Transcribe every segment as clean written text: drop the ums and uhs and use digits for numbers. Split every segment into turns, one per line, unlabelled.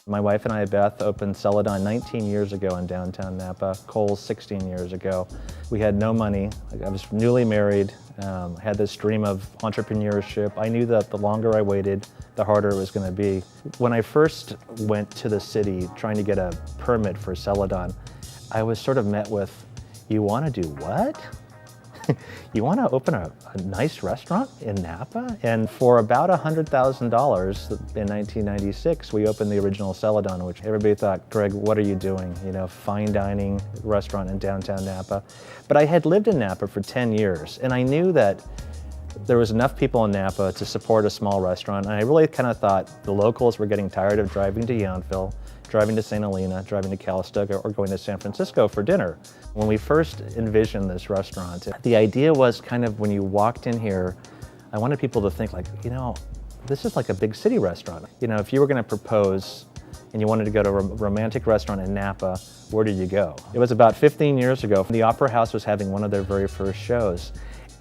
My wife and I, Beth, opened Celadon 19 years ago in downtown Napa, Kohl's 16 years ago. We had no money. I was newly married, had this dream of entrepreneurship. I knew that the longer I waited, the harder it was going to be. When I first went to the city trying to get a permit for Celadon, I was sort of met with, "You want to do what? You want to open a nice restaurant in Napa?" And for about $100,000 in 1996, we opened the original Celadon, which everybody thought, "Greg, what are you doing? You know, fine dining restaurant in downtown Napa." But I had lived in Napa for 10 years, and I knew that there was enough people in Napa to support a small restaurant. And I really kind of thought the locals were getting tired of driving to Yountville, driving to St. Helena, driving to Calistoga, or going to San Francisco for dinner. When we first envisioned this restaurant, the idea was kind of when you walked in here, I wanted people to think like, you know, this is like a big city restaurant. You know, if you were going to propose and you wanted to go to a romantic restaurant in Napa, where did you go? It was about 15 years ago. The Opera House was having one of their very first shows.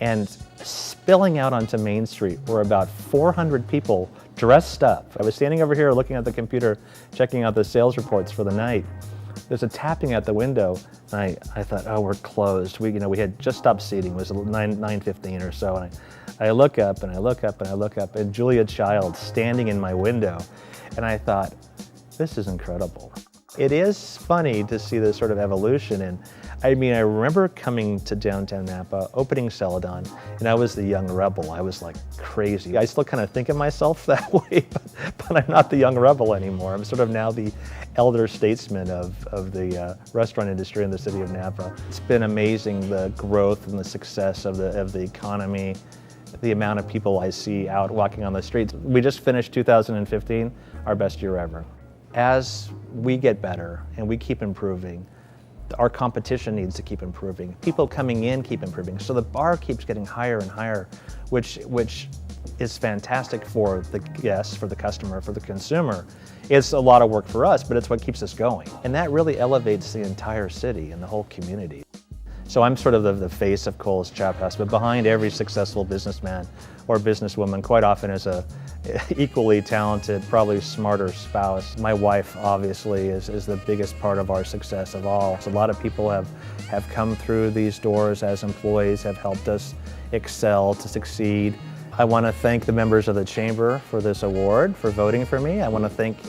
And spilling out onto Main Street were about 400 people dressed up. I was standing over here looking at the computer, checking out the sales reports for the night. There's a tapping at the window, and I thought, oh, we're closed. We had just stopped seating. It was 9:15 or so, and I look up and I look up and I look up, and Julia Child's standing in my window, and I thought, this is incredible. It is funny to see this sort of evolution, and I mean, I remember coming to downtown Napa, opening Celadon, and I was the young rebel. I was like crazy. I still kind of think of myself that way, but I'm not the young rebel anymore. I'm sort of now the elder statesman of the restaurant industry in the city of Napa. It's been amazing, the growth and the success of the economy, the amount of people I see out walking on the streets. We just finished 2015, our best year ever. As we get better and we keep improving, our competition needs to keep improving. People coming in keep improving. So the bar keeps getting higher and higher, which is fantastic for the guests, for the customer, for the consumer. It's a lot of work for us, but it's what keeps us going. And that really elevates the entire city and the whole community. So I'm sort of the face of Kohl's Chop House, but behind every successful businessman or businesswoman quite often is a equally talented, probably smarter spouse. My wife obviously is the biggest part of our success of all. So a lot of people have come through these doors as employees, have helped us excel, to succeed. I want to thank the members of the Chamber for this award, for voting for me. I want to thank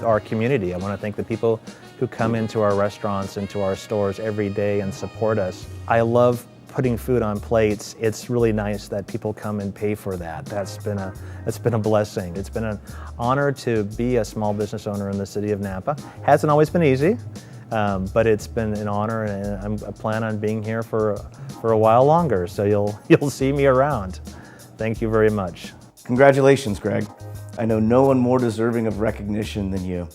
our community. I want to thank the people who come into our restaurants, into our stores every day and support us. I love putting food on plates. It's really nice that people come and pay for that. That's been a blessing. It's been an honor to be a small business owner in the city of Napa. Hasn't always been easy, but it's been an honor, and I plan on being here for a while longer. So you'll see me around. Thank you very much.
Congratulations, Greg. I know no one more deserving of recognition than you.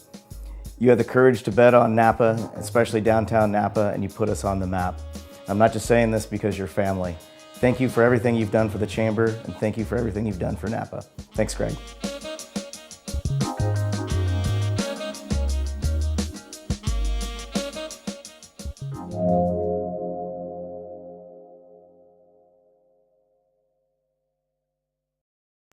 You had the courage to bet on Napa, especially downtown Napa, and you put us on the map. I'm not just saying this because you're family. Thank you for everything you've done for the Chamber, and thank you for everything you've done for Napa. Thanks, Greg.